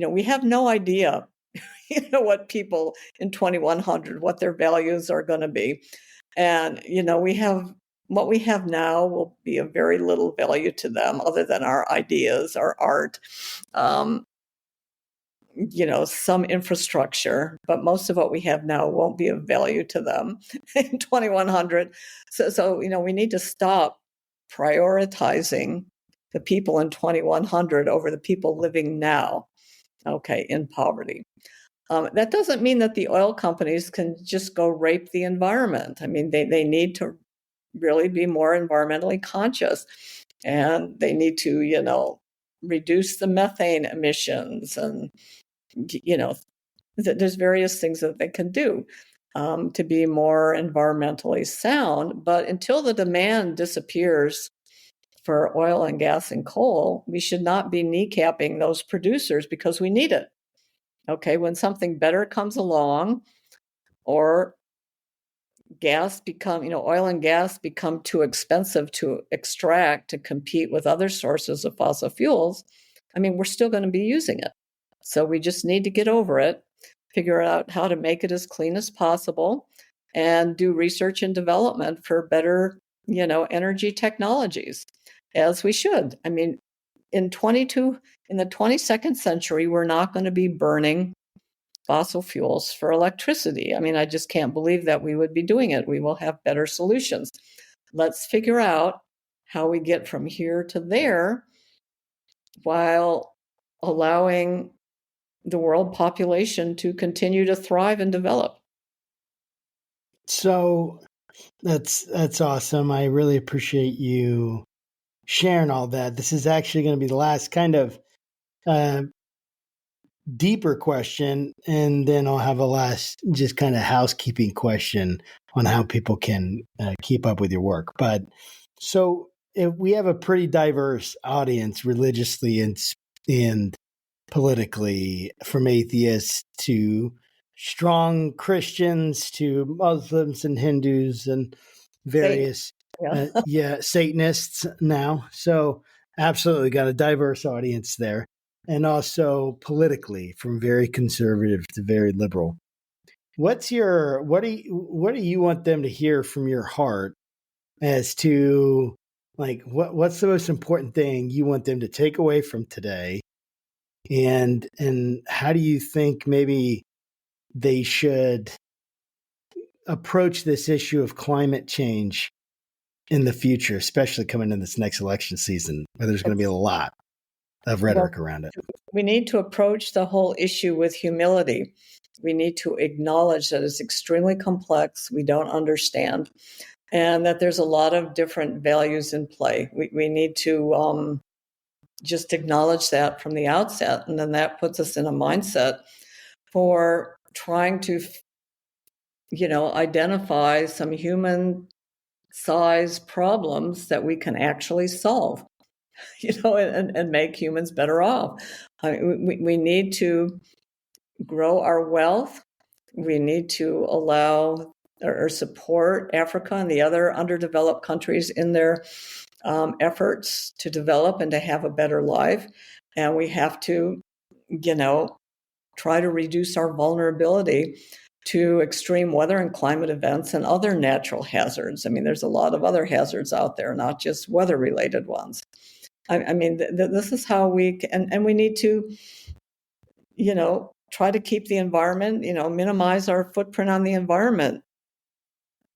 we have no idea, what people in 2100, what their values are going to be. And, what we have now will be of very little value to them other than our ideas, our art, some infrastructure, but most of what we have now won't be of value to them in 2100. So, we need to stop prioritizing the people in 2100 over the people living now, in poverty. That doesn't mean that the oil companies can just go rape the environment. I mean, they need to really be more environmentally conscious, and they need to, reduce the methane emissions, and, there's various things that they can do to be more environmentally sound. But until the demand disappears for oil and gas and coal, we should not be kneecapping those producers because we need it. When something better comes along, or oil and gas become too expensive to extract to compete with other sources of fossil fuels, we're still going to be using it. So we just need to get over it, figure out how to make it as clean as possible, and do research and development for better, energy technologies, as we should. In the 22nd century, we're not going to be burning fossil fuels for electricity. I just can't believe that we would be doing it. We will have better solutions. Let's figure out how we get from here to there while allowing the world population to continue to thrive and develop. So that's awesome. I really appreciate you sharing all that. This is actually going to be the last kind of deeper question, and then I'll have a last just kind of housekeeping question on how people can keep up with your work. But so if we have a pretty diverse audience religiously and politically, from atheists to strong Christians to Muslims and Hindus and various Satanists now. So absolutely got a diverse audience there. And also politically, from very conservative to very liberal. What do you want them to hear from your heart as to what's the most important thing you want them to take away from today? And how do you think maybe they should approach this issue of climate change in the future, especially coming in this next election season, where there's going to be a lot of rhetoric around it? We need to approach the whole issue with humility. We need to acknowledge that it's extremely complex, we don't understand, and that there's a lot of different values in play. We need to just acknowledge that from the outset, and then that puts us in a mindset for trying to, identify some human-sized problems that we can actually solve. And make humans better off. We need to grow our wealth. We need to allow or support Africa and the other underdeveloped countries in their efforts to develop and to have a better life. And we have to, try to reduce our vulnerability to extreme weather and climate events and other natural hazards. There's a lot of other hazards out there, not just weather-related ones. This is how we can, and we need to, try to keep the environment, minimize our footprint on the environment,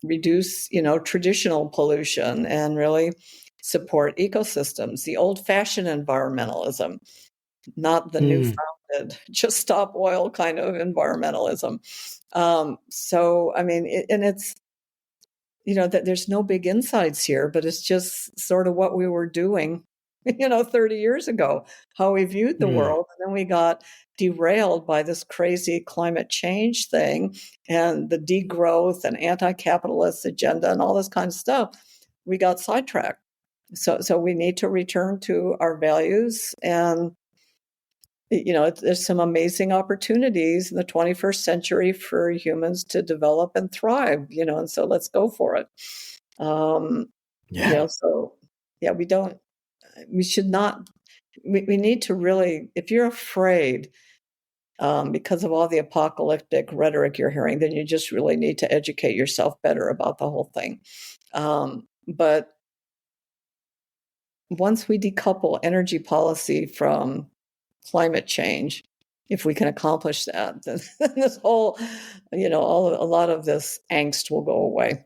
reduce, traditional pollution, and really support ecosystems, the old-fashioned environmentalism, not the newfounded, just stop oil kind of environmentalism. It's, that there's no big insights here, but it's just sort of what we were doing 30 years ago, how we viewed the world. And then we got derailed by this crazy climate change thing and the degrowth and anti-capitalist agenda and all this kind of stuff. We got sidetracked. So we need to return to our values and there's some amazing opportunities in the 21st century for humans to develop and thrive, and so let's go for it. We should not, we need to really, if you're afraid, because of all the apocalyptic rhetoric you're hearing, then you just really need to educate yourself better about the whole thing. But once we decouple energy policy from climate change, if we can accomplish that, then this whole, a lot of this angst will go away.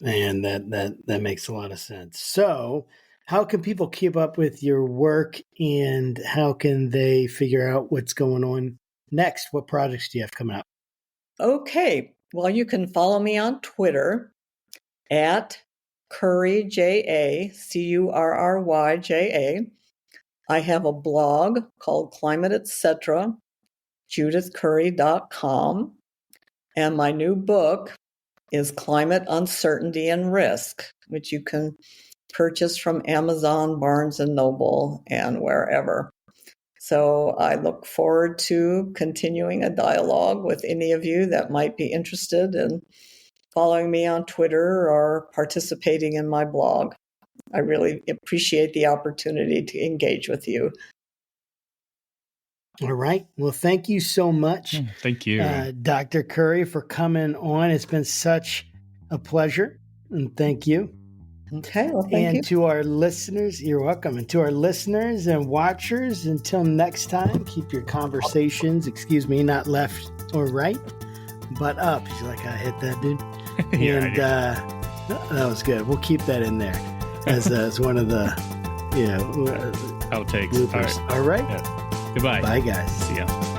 And that makes a lot of sense. So how can people keep up with your work, and how can they figure out what's going on next? What projects do you have coming up? Okay. Well, you can follow me on Twitter at Curry, Curryja. I have a blog called Climate Etc., judithcurry.com. And my new book is Climate Uncertainty and Risk, which you can purchase from Amazon, Barnes & Noble, and wherever. So I look forward to continuing a dialogue with any of you that might be interested in following me on Twitter or participating in my blog. I really appreciate the opportunity to engage with you. All right. Well, thank you so much. Thank you, Dr. Curry, for coming on. It's been such a pleasure, and thank you. Okay. Well, thank you. And to our listeners, you're welcome. And to our listeners and watchers, until next time, keep your conversations, not left or right, but up. You're like, I hit that, dude. Yeah, and that was good. We'll keep that in there as one of the outtakes. Bloopers. All right. Yeah. Goodbye. Bye, guys. See ya.